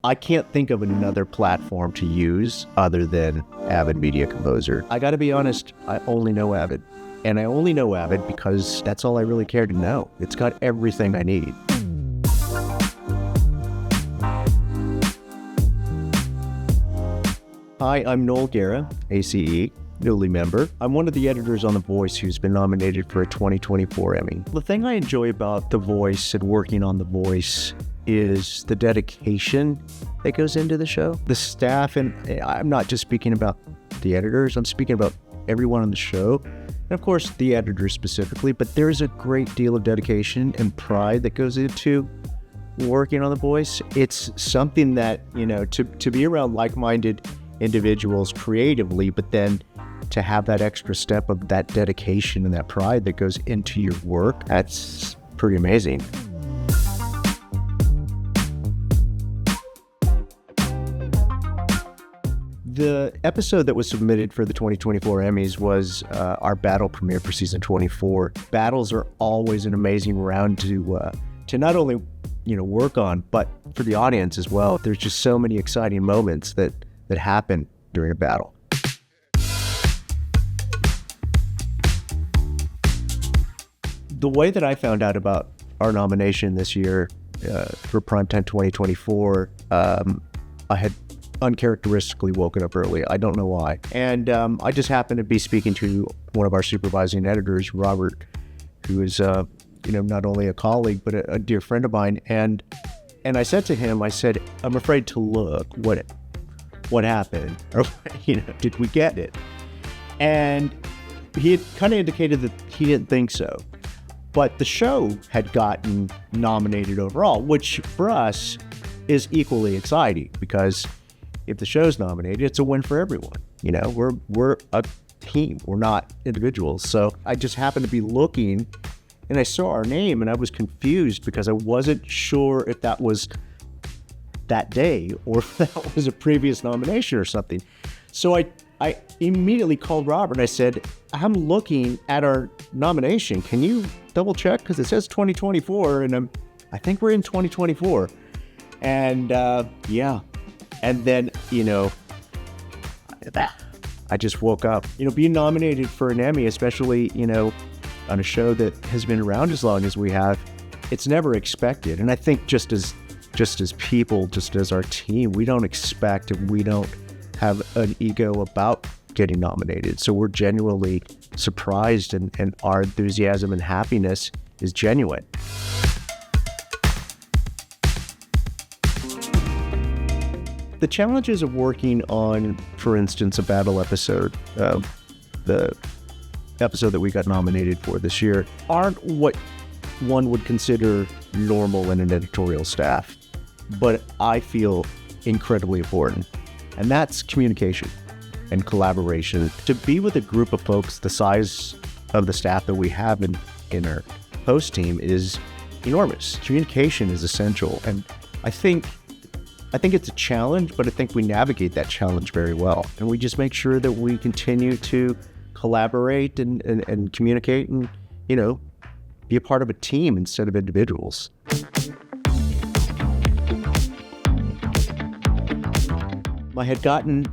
I can't think of another platform to use other than Avid Media Composer. I gotta be honest, I only know Avid. And I only know Avid because that's all I really care to know. It's got everything I need. Hi, I'm Noel Guerra, ACE, newly member. I'm one of the editors on The Voice who's been nominated for a 2024 Emmy. The thing I enjoy about The Voice and working on The Voice is the dedication that goes into the show. The staff, and I'm not just speaking about the editors, I'm speaking about everyone on the show. And of course, the editors specifically, but there's a great deal of dedication and pride that goes into working on The Voice. It's something that, to be around like-minded individuals creatively, but then to have that extra step of that dedication and that pride that goes into your work, that's pretty amazing. The episode that was submitted for the 2024 Emmys was our battle premiere for season 24. Battles are always an amazing round to not only work on, but for the audience as well. There's just so many exciting moments that happen during a battle. The way that I found out about our nomination this year for Primetime 2024, I had uncharacteristically woken up early. I don't know why. And I just happened to be speaking to one of our supervising editors, Robert, who is, not only a colleague, but a dear friend of mine. And I said to him, I'm afraid to look. What happened? Or, did we get it? And he had kind of indicated that he didn't think so. But the show had gotten nominated overall, which for us is equally exciting because if the show's nominated, it's a win for everyone. We're a team. We're not individuals. So I just happened to be looking and I saw our name and I was confused because I wasn't sure if that was that day or if that was a previous nomination or something. So I immediately called Robert and I said, I'm looking at our nomination. Can you double check? Because it says 2024 and I think we're in 2024. And yeah. And then, I just woke up. Being nominated for an Emmy, especially, on a show that has been around as long as we have, it's never expected. And I think just as people, just as our team, we don't expect and we don't have an ego about getting nominated. So we're genuinely surprised and our enthusiasm and happiness is genuine. The challenges of working on, for instance, a battle episode, the episode that we got nominated for this year, aren't what one would consider normal in an editorial staff, but I feel incredibly important. And that's communication and collaboration. To be with a group of folks the size of the staff that we have in our post team is enormous. Communication is essential. And I think it's a challenge, but I think we navigate that challenge very well. And we just make sure that we continue to collaborate and communicate and, be a part of a team instead of individuals. I had gotten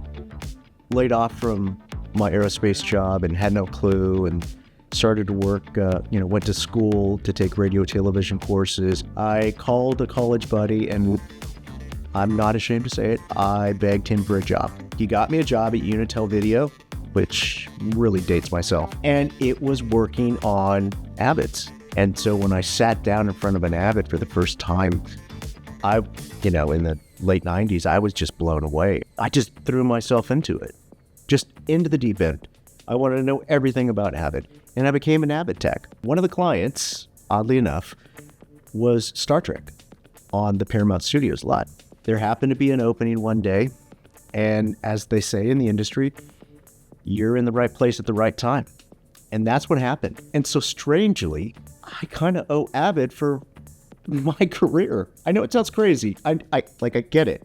laid off from my aerospace job and had no clue and started to work, went to school to take radio television courses. I called a college buddy and I'm not ashamed to say it, I begged him for a job. He got me a job at Unitel Video, which really dates myself. And it was working on Avids. And so when I sat down in front of an Avid for the first time, in the late 90s, I was just blown away. I just threw myself into it, just into the deep end. I wanted to know everything about Avid, and I became an Avid tech. One of the clients, oddly enough, was Star Trek on the Paramount Studios lot. There happened to be an opening one day, and as they say in the industry, you're in the right place at the right time. And that's what happened. And so strangely, I kind of owe Avid for my career. I know it sounds crazy. I get it.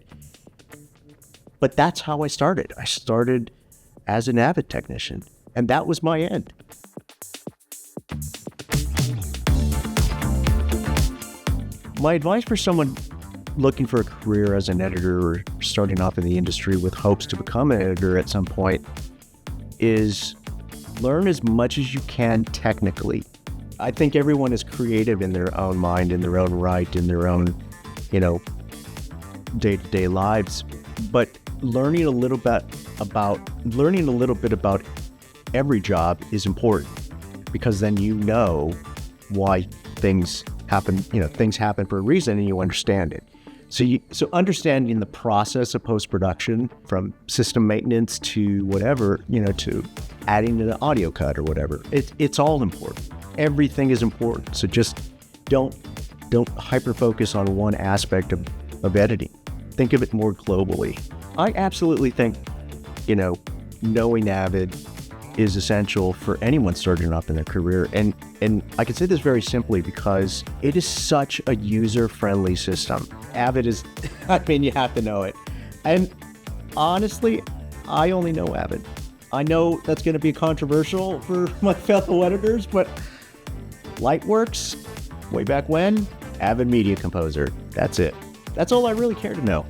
But that's how I started. I started as an Avid technician, and that was my end. My advice for someone looking for a career as an editor or starting off in the industry with hopes to become an editor at some point is learn as much as you can technically. I think everyone is creative in their own mind, in their own right, in their own, day-to-day lives. But learning a little bit about every job is important, because then why things happen. Things happen for a reason, and you understand it. So understanding the process of post-production, from system maintenance to whatever, to adding an audio cut or whatever, it's all important. Everything is important. So just don't hyper-focus on one aspect of editing. Think of it more globally. I absolutely think, knowing Avid is essential for anyone starting off in their career. And I can say this very simply because it is such a user-friendly system. Avid is, you have to know it. And honestly, I only know Avid. I know that's going to be controversial for my fellow editors, but Lightworks, way back when, Avid Media Composer. That's it. That's all I really care to know.